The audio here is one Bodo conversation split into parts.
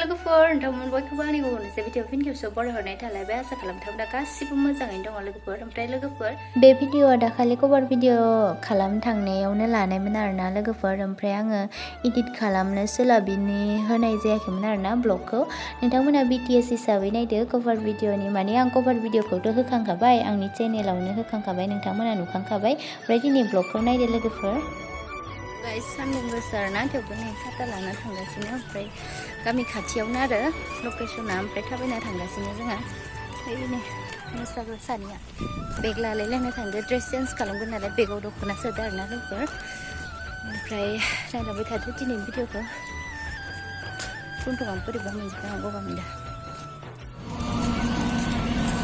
लोगोफोर नोंथांमोन बयखौबो आंनि गुबुन मोनसे भिडिअ फिन खेबसेयाव बरायहरनाय थालायबाय आसा खालामथां दा गासिबो मोजाङैनो दङ लोगोफोर ओमफ्राय लोगोफोर बे भिडिअआ दाखालि कभार भिडिअ खालामनो थांनायावनो लानायमोन आरोना लोगोफोर ओमफ्राय आङो इडिट खालामनो सोलाबिनि होनाय जायाखैमोन आरोना ब्लगखौ नोंथांमोना BTS हिसाबै नायदो कभार भिडिअनि माने आं कभार भिडिअखौथ' होखांखाबाय आंनि चेनेलावनो होखांखाबाय नोंथांमोना नुखांखाबाय ओमफ्राय दिनै ब्लगखौ नायदो लोगोफोर गाइस सान्दुं गोसा आरोना थेवबो नै साथा लाना थांगासिनो ओमफ्राय गामि खाथियावनो आरो लकेसना ओमफ्राय थाबायना थांगासिनो जोंहा ओरैनो मोसाग्रा सानैया बेग लालायलायना थांदो ड्रेस चेन्ज खालामगोन नालाय बेगाव दख'ना सोदो आरोना लोगोफोर ओमफ्राय नायलांबाय थादो दिनैनि भिडिअखौ गन्थंआ बोरैबा मोनजोबदों आं गगा मोनदों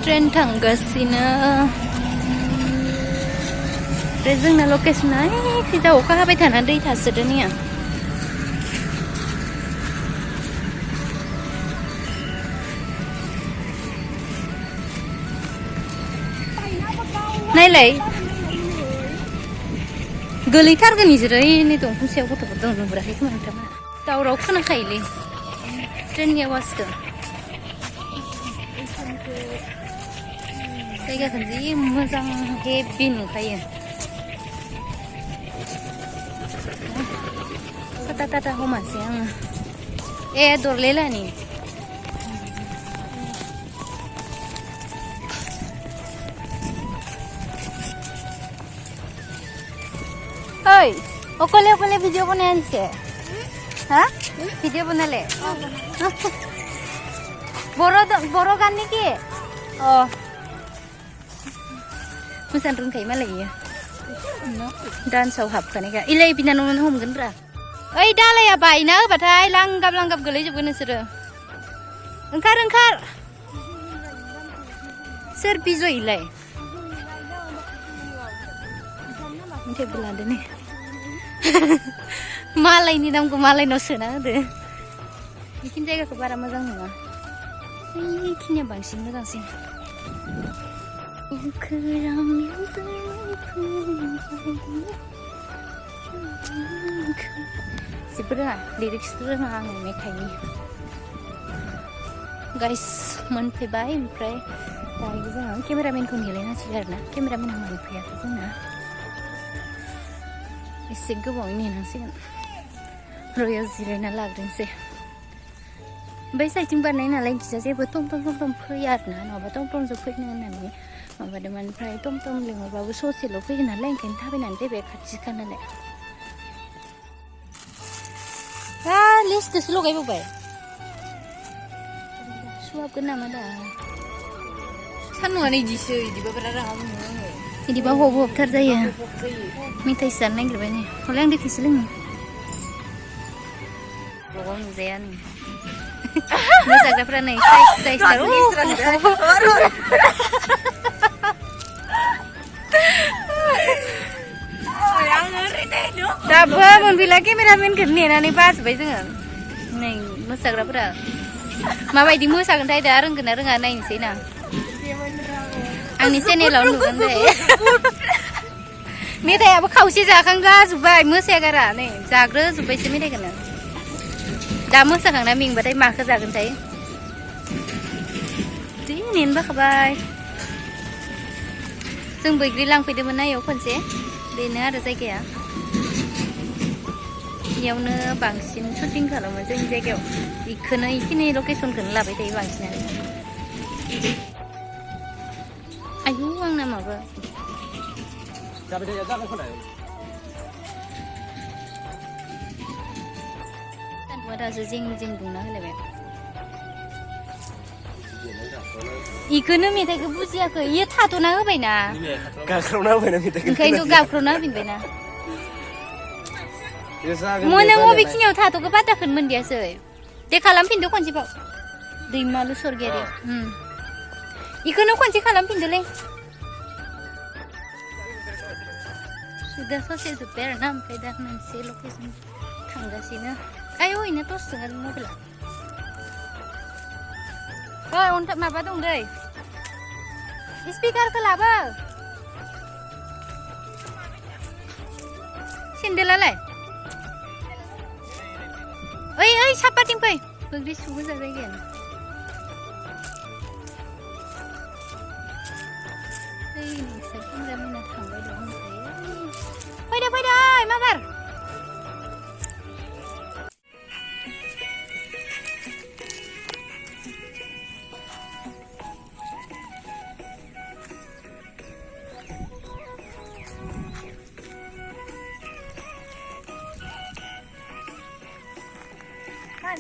ट्रेन थांगासिनो ओमफ्राय जोंना लकेसना खैजा अखा हाबाय थाना दै थासोदो ने नायलाय गोलैथारगोन इसोरो नै दंफां सायाव गथ'फोर दं नुहराखै खोमा नोंथांमोना दावराव खोनाखायोलै ट्रेननि आवाजखौ जायगाखौ जि मोजां हेभि नुखायो साथा थाथा हमासै आङो दरले लानि ओइ अकले अकले भिडिअ बनाया आनसे हा भिडिअ बनाले बर' गान नेকি मोसानो रोंखायो मालाय इयो डान्सआव हाबखानायखा इलाय बिनानावनो हमगोन ब्रा ओइ दालाया बायना होबाथाय लांगाब लांगाब गोलैजोबगोन नोंसोरो ओंखार ओंखार सोर बिजय इलाय थेवबो लादो ने मालायनि नामखौ मालायनाव सोना होदो बेखिनि जायगाखौ बारा मोजां नङा बेखिनिया बांसिन मोजांसिन जेबो रोङा लिरिक्स रोङा आङो मेथाइनि गाइस मोनफैबाय ओमफ्राय दायो जोङो केमेरामेनखौ नेलायनांसिगोन आरोना केमेरामेना मोनफैयाखै जोंना एसे गोबावै नेनांसिगोन रयाव जिरायना लाग्रोनोसै ओमफ्राय साइथिं बारनाय नालाय गिजा जेबो टम टम फैया आरोना नङाबा टम टमजों फैनो होननानै माबादोंमोन ओमफ्राय टम टम लिंहरबाबो ससेल' फैगोन नालाय ओंखायनो थाबायनानै फैबाय खाथिखा नालाय लिस्टसो लगायबावबाय सुहाबगोन नामा दा सान्दुंआनो इदिसो इदिबा बिराद रागा मोनो आङो इदिबा हबथार जायो मेथाइसो जानो नागिरबाय नै हले आं दैखौसो लोङो ब्लगाव नुजाया नै मोसाग्राफ्रा नै साइज दाबो मोनफैला केमेरामेनखौ नेनानै बाजोब्बाय जोङो नै मोसाग्राफोरा माबायदि मोसागोनथाय दा रोंगोन ना रोङा नायनोसै ना आंनि चेनेलाव नुगोन दे मेथाइयाबो खावसे जाखांजाजोब्बाय मोसायागारा नै जाग्रोजोब्बायसो मेथाइखौनो दा मोसाखांना मेंबाथाय माखौ जागोनथाय दे नेनो बाखाबाय जों बैग्रि लांफैदोंमोन ना इयाव खनसे बेनो आरो जायगाया इयावनो बांसिन शुटिं खालामो जोंनि जायगायाव इखिनि लकेसनखौनो लाबाय थायो बांसिनानो आयु आंना माबा सान्दुंआ दासो जिं जिं दुंना होलायबाय इखौनो मेथाइखौ बुजियाखै इयो थाथ'ना होबायना गाख्रावना होबायना मेथाइखौ ओंखायनोथ' गाख्रावना होफिनबायना मोनो बबेखिनियाव थाथ'खौ बादाखौनो मोनदियासै दे खालामफिनदो खनसेबाव दैमालु सरगियारि इखौनो खनसे खालामफिनदोलै दा ससे जोब्बाय आरोना ओमफ्राय दा मोनसे लकेसन थांगासिनो आयौ इनो टर्च जोङो मबाइला ओइ अन्थाइ माबा दं दै स्पिकारखौ लाबो सेन्देलालाय ओइ ओइ सापाथिं फै बैग्रि सुबो जाजायगोन ओइ नोंसोर फुंजामिना थांबाय दं ओमफ्राय फैदो माबार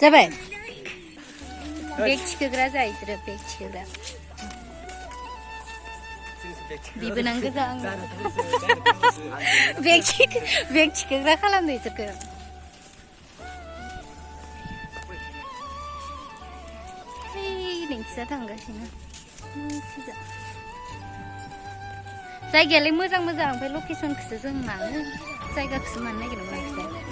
जाबाय बेग थिखोग्रा जायो बिसोरो बेग थिखोग्रा बिबो नांगौ जा बेग थिखोग्रा खालामदो इसोरखो नोंसोर थांगासिनो जायगायालाय मोजां ओमफ्राय लकेसनखौसो जों मानो जायगाखौसो मानो नागिरनो मोनाखिसै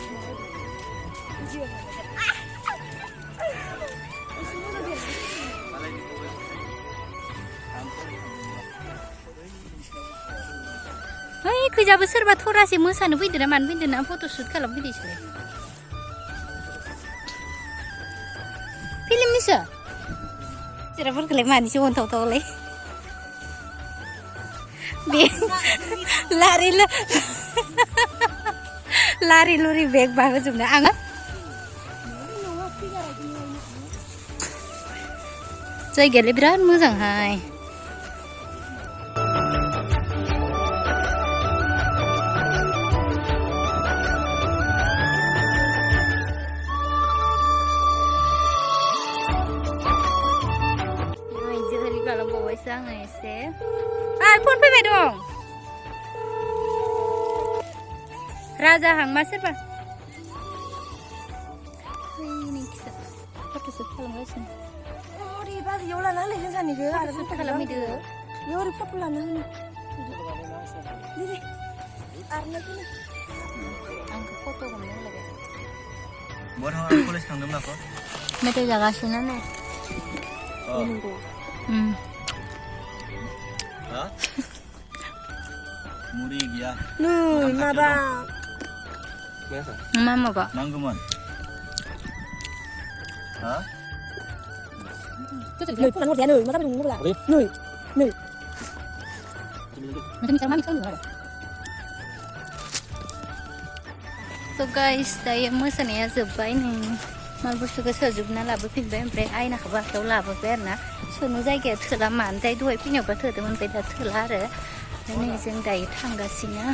ओइ खैजाबो सोरबा थरासे मोसानो फैदो ना मानो फैदो ना फट' शुट खालामनो फैदो इसोरो फिल्मनिसो जिराफोरखौलाय मानिसो अनथावथावलाय बे लारि लुरि बेग बाहोजोबनो आङो जायगायालाय बिराद मोजांहाय खालामबावबायसो आङो एसे फन फैबाय दं राजा हांमा सोरबा फट'शुट खालामगासिनो बाजियाव लाना होलाय जों सानैखौ आरो फट' खालामहैदो बेयाव ओरै फट' लाना होनो आंखौ फट' हमनो होलायबाय बहा कलेज थांदोंमोन आखौ मेथाइ जागासिनो नै मुरि गैया नै माबा मा माबा नांगौमोन नै फन हरजाया नै मा जाबाय नों मबाइला नै So guys, दायो मोसानाया जोब्बाय नै माल बुस्थुखौ सोजोबना लाबोफिनबाय ओमफ्राय आयनाखौबो आखायाव लाबोबाय आरो ना सोनो जायगाया थोला मानोथाय दहाय फैनायावबा थोदोंमोन ओमफ्राय दा थोला आरो नै जों दायो थांगासिनो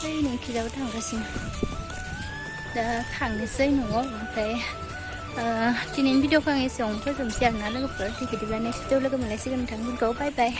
ओइ नोंखिजाबो थांगासिनो दा थांनोसै न'आव ओमफ्राय दिनैनि भिडिअखौ आं एसेयावनो फोजोबनोसै आरोना लोगोफोर बिदिब्ला नेक्स्ट भिडिअ लोगो मोनलायसिगोन नोंथांमोनखौ बाय बाय